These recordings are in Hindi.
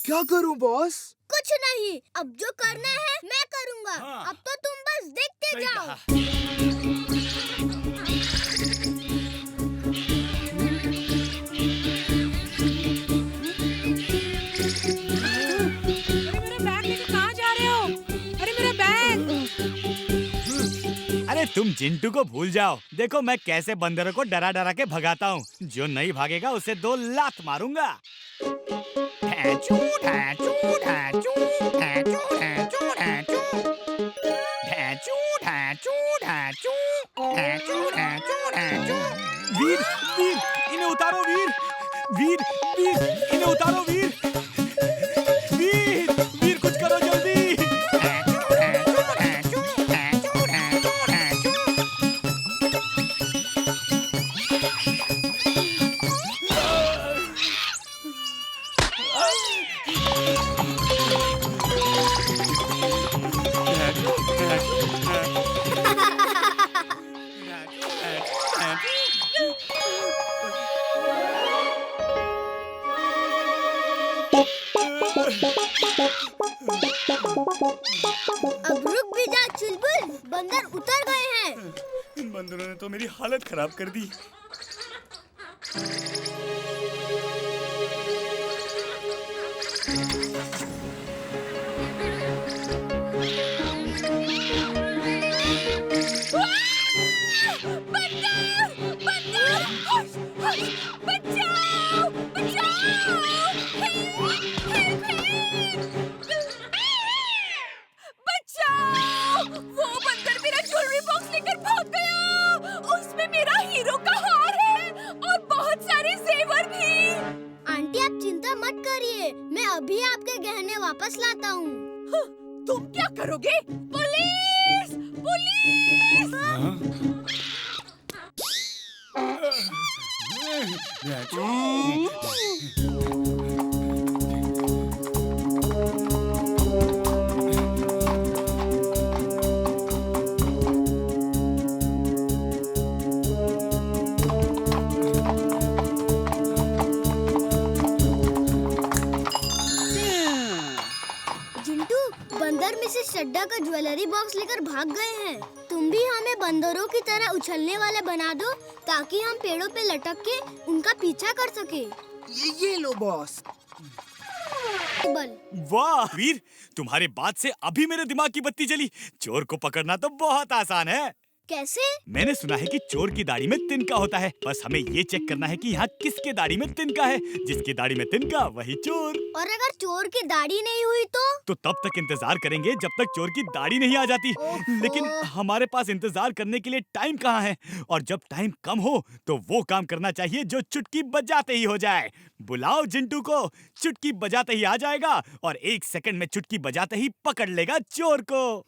क्या करूं बॉस? कुछ नहीं, अब जो करना है मैं करूंगा। हाँ। अब तो तुम बस देखते जाओ। अरे मेरा बैग लेकर कहाँ जा रहे हो? अरे मेरा बैग! अरे तुम जिंटू को भूल जाओ। देखो मैं कैसे बंदरों को डरा डरा के भगाता हूँ। जो नहीं भागेगा उसे 2 लात मारूंगा। ढैचू, ढैचू, ढैचू, ढैचू, ढैचू, ढैचू। ढैचू, ढैचू, ढैचू, ढैचू, ढैचू, ढैचू। वीर, वीर, इन्हें उतारो वीर। वीर, वीर, इन्हें उतारो वीर। वीर, वीर कुछ करो जल्दी। ढैचू, ढैचू, ढैचू, ढैचू, ढैचू, ढैचू। अब रुक भी जा चुलबुल, बंदर उतर गए हैं। इन बंदरों ने तो मेरी हालत खराब कर दी। वो बंदर मेरा ज्वेलरी बॉक्स लेकर भाग गया। उसमें मेरा हीरो का हार है और बहुत सारे जेवर भी। आंटी आप चिंता मत करिए, मैं अभी आपके गहने वापस लाता हूँ। तुम क्या करोगे? पुलिस! पुलिस! जिंटू, बंदर मिसेस चड्डा का ज्वेलरी बॉक्स लेकर भाग गए हैं। तुम भी हमें बंदरों की तरह उछलने वाले बना दो ताकि हम पेड़ों पे लटक के उनका पीछा कर सके। ये लो बॉस। बल वाह वीर, तुम्हारी बात से अभी मेरे दिमाग की बत्ती जली। चोर को पकड़ना तो बहुत आसान है। कैसे? मैंने सुना है कि चोर की दाढ़ी में तिनका होता है। बस हमें ये चेक करना है कि यहाँ किसके दाढ़ी में तिनका है। जिसकी दाढ़ी में तिनका वही चोर। और अगर चोर की दाढ़ी नहीं हुई तो तब तक इंतजार करेंगे जब तक चोर की दाढ़ी नहीं आ जाती। लेकिन हमारे पास इंतजार करने के लिए टाइम कहाँ है। और जब टाइम कम हो तो वो काम करना चाहिए जो चुटकी बजाते ही हो जाए। बुलाओ जिंटू को, चुटकी बजाते ही आ जाएगा और 1 सेकंड में चुटकी बजाते ही पकड़ लेगा चोर को।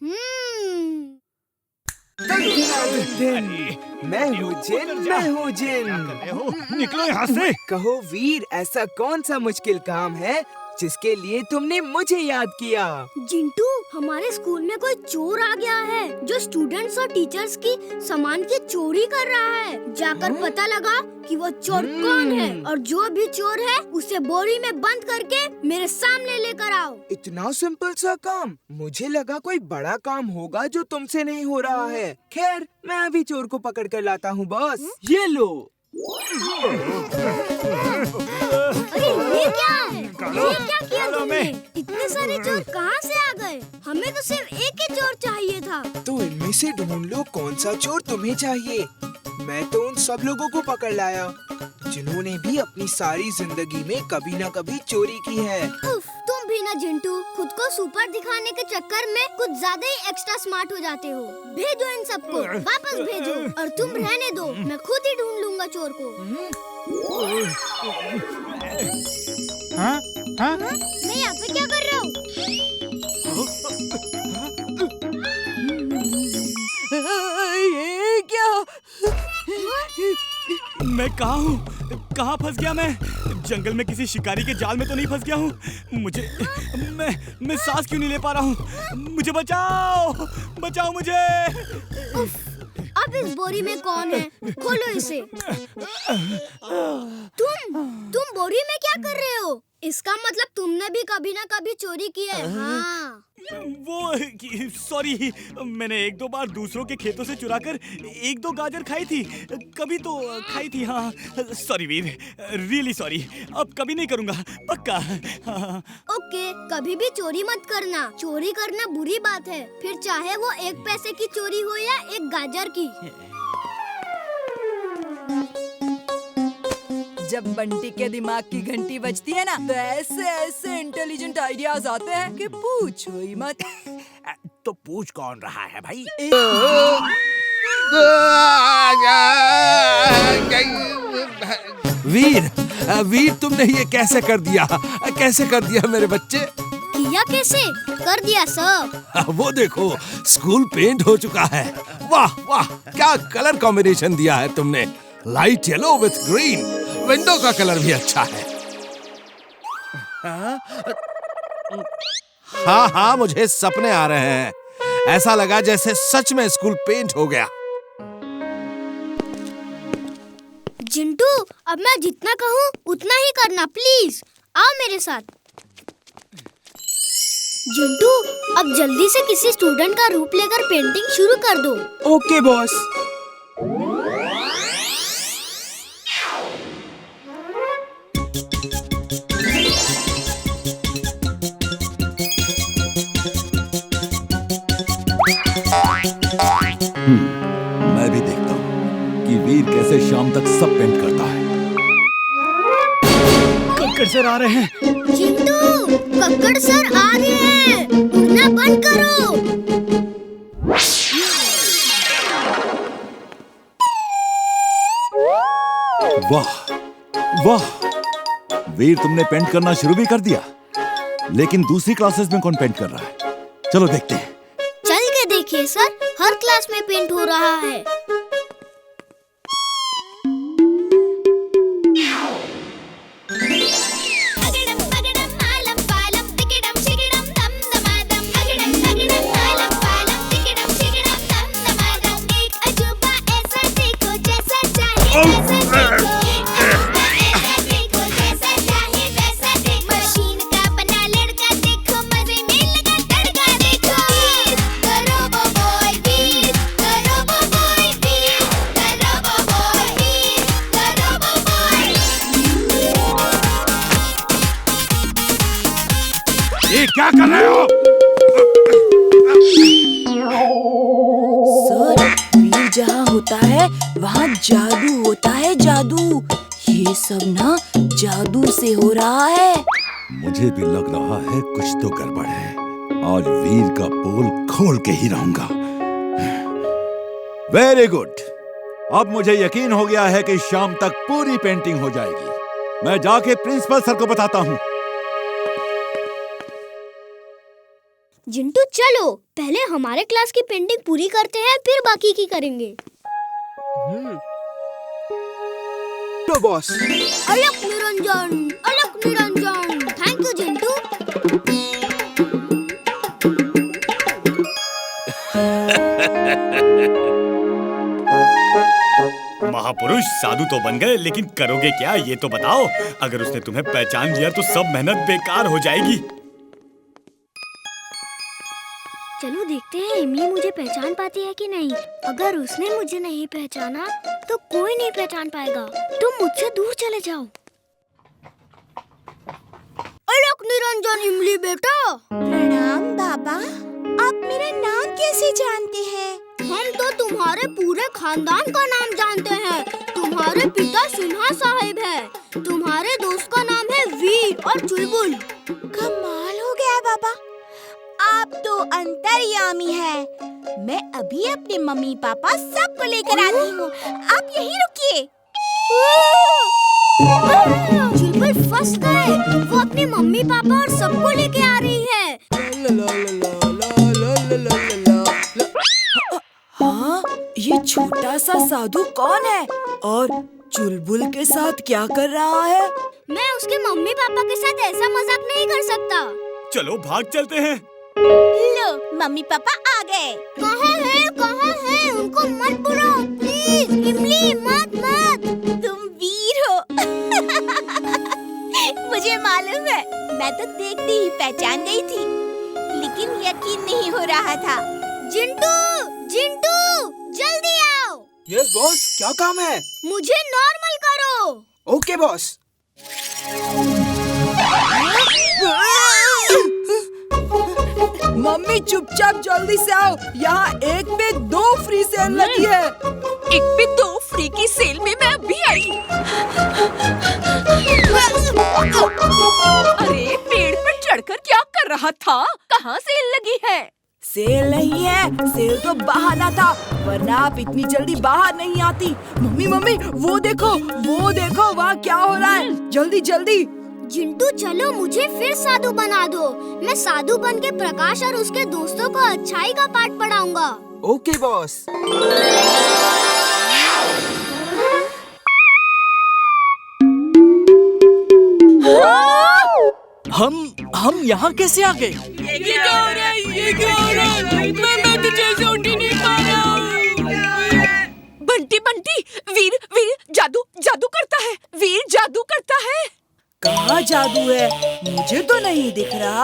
मैं हूँ जिन। निकलो यहाँ से। कहो वीर, ऐसा कौन सा मुश्किल काम है जिसके लिए तुमने मुझे याद किया? जिंटू, हमारे स्कूल में कोई चोर आ गया है जो स्टूडेंट्स और टीचर्स की सामान की चोरी कर रहा है। जाकर पता लगा कि वो चोर कौन है और जो भी चोर है उसे बोरी में बंद करके मेरे सामने लेकर आओ। इतना सिंपल सा काम? मुझे लगा कोई बड़ा काम होगा जो तुमसे नहीं हो रहा है। खैर, मैं अभी चोर को पकड़ कर लाता हूँ बॉस। ये लो। अरे ये क्या है? ये क्या किया तुमने? इतने सारे चोर कहाँ से आ गए? हमें तो सिर्फ एक ही चोर चाहिए था। तो इनमें से ढूंढ लो कौन सा चोर तुम्हें चाहिए। मैं तो उन सब लोगों को पकड़ लाया जिन्होंने भी अपनी सारी जिंदगी में कभी न कभी चोरी की है। उफ, तुम भी ना जिंटू, खुद को सुपर दिखाने के चक्कर में कुछ ज्यादा ही एक्स्ट्रा स्मार्ट हो जाते हो। भेजो इन सबको, वापस भेजो। और तुम रहने दो, मैं खुद ही ढूंढ लूंगा चोर को। हाँ? हाँ? मैं यहाँ पे क्या कर रहा हूँ? ये क्या? मैं कहाँ हूँ? कहाँ फंस गया मैं? जंगल में किसी शिकारी के जाल में तो नहीं फंस गया हूँ? मैं सांस क्यों नहीं ले पा रहा हूँ? मुझे बचाओ, बचाओ मुझे। उफ, अब इस बोरी में कौन है? खोलो इसे। तुम बोरी में क्या कर रहे हो? इसका मतलब तुमने तुमने भी कभी ना कभी चोरी की है। हाँ। वो सॉरी, मैंने एक दो बार दूसरों के खेतों से चुराकर एक दो गाजर खाई थी, कभी तो खाई थी। हाँ सॉरी वीर, रियली सॉरी, अब कभी नहीं करूँगा, पक्का। हाँ। ओके, कभी भी चोरी मत करना। चोरी करना बुरी बात है, फिर चाहे वो 1 पैसे की चोरी हो या 1 गाजर की। जब बंटी के दिमाग की घंटी बजती है ना, तो ऐसे ऐसे इंटेलिजेंट आइडियाज आते हैं कि पूछो ही मत। तो पूछ कौन रहा है भाई? वीर तुमने ये कैसे कर दिया? कैसे कर दिया मेरे बच्चे? किया कैसे? कर दिया सब। वो देखो, स्कूल पेंट हो चुका है। वाह वाह, क्या कलर कॉम्बिनेशन दिया है तुमने। Light yellow with green. Window का कलर भी अच्छा है। हाँ, मुझे सपने आ रहे हैं। ऐसा लगा जैसे सच में स्कूल पेंट हो गया। जिंटू, अब मैं जितना कहूँ उतना ही करना, प्लीज। आओ मेरे साथ। जिंटू, अब जल्दी से किसी स्टूडेंट का रूप लेकर पेंटिंग शुरू कर दो। Okay boss. मैं भी देखता हूँ कि वीर कैसे शाम तक सब पेंट करता है। कक्कड़ सर आ रहे हैं। जिंटू, कक्कड़ सर आ रहे हैं, उड़ना बंद करो। वाह वाह, वीर तुमने पेंट करना शुरू भी कर दिया। लेकिन दूसरी क्लासेस में कौन पेंट कर रहा है? चलो देखते हैं। चल के देखिए सर, हर क्लास में पेंट हो रहा है। ये क्या कर रहे हो? सर, वीर जहाँ होता है वहाँ जादू होता है, जादू। ये सब ना जादू से हो रहा है। मुझे भी लग रहा है कुछ तो गड़बड़ है। आज वीर का पोल खोल के ही रहूंगा। वेरी गुड, अब मुझे यकीन हो गया है कि शाम तक पूरी पेंटिंग हो जाएगी। मैं जाके प्रिंसिपल सर को बताता हूँ। जिंटू चलो, पहले हमारे क्लास की पेंटिंग पूरी करते हैं, फिर बाकी की करेंगे। तो बॉस। अलग निरंजन, अलग निरंजन। Thank you Jintu. महापुरुष साधु तो बन गए, लेकिन करोगे क्या ये तो बताओ। अगर उसने तुम्हें पहचान लिया तो सब मेहनत बेकार हो जाएगी। चलो देखते हैं इमली मुझे पहचान पाती है कि नहीं। अगर उसने मुझे नहीं पहचाना तो कोई नहीं पहचान पाएगा। तुम मुझसे दूर चले जाओ। अलग निरंजन इमली बेटा। प्रणाम बाबा, आप मेरा नाम कैसे जानते हैं? हम तो तुम्हारे पूरे खानदान का नाम जानते हैं। तुम्हारे पिता सिन्हा साहिब है। तुम्हारे दोस्त का नाम है वीर और चुलबुल। कमाल हो गया बाबा, आप तो अंतर्यामी हैं। मैं अभी अपने मम्मी पापा सबको लेकर आती हूँ, आप यहीं रुकिए। चुलबुल फंस गए। वो अपनी मम्मी पापा और सबको लेके आ रही है। हाँ, ये छोटा सा साधु कौन है और चुलबुल के साथ क्या कर रहा है? मैं उसके मम्मी पापा के साथ ऐसा मजाक नहीं कर सकता। चलो भाग चलते हैं। लो, मम्मी पापा आ गए। कहाँ है? कहाँ है? उनको मत बुलाओ प्लीज। इमली मत मत। तुम वीर हो। मुझे मालूम है। मैं तो देखते ही पहचान गई थी, लेकिन यकीन नहीं हो रहा था। जिंटू, जिंटू, जल्दी आओ। यस बॉस, क्या काम है? मुझे नॉर्मल करो। Okay boss. मम्मी चुपचाप जल्दी से आओ, यहाँ 1 पे 2 फ्री सेल लगी है। 1 पे 2 फ्री की सेल में मैं अभी आई। अरे पेड़ पर चढ़कर क्या कर रहा था? कहाँ सेल लगी है? सेल नहीं है, सेल तो बहाना था, वरना आप इतनी जल्दी बाहर नहीं आती। मम्मी मम्मी वो देखो वहाँ क्या हो रहा है, जल्दी जल्दी। जिंटू चलो मुझे फिर साधु बना दो। मैं साधु बन के प्रकाश और उसके दोस्तों को अच्छाई का पाठ पढ़ाऊंगा। Okay boss. हम यहाँ कैसे आ गए? ये क्या हो रहा है? ये क्या हो रहा है? मैं तो जैसे उठ ही नहीं पा रहा हूँ। बंटी बंटी, वीर वीर जादू जादू करता है, वीर जादू करता है। कहाँ जादू है? मुझे तो नहीं दिख रहा।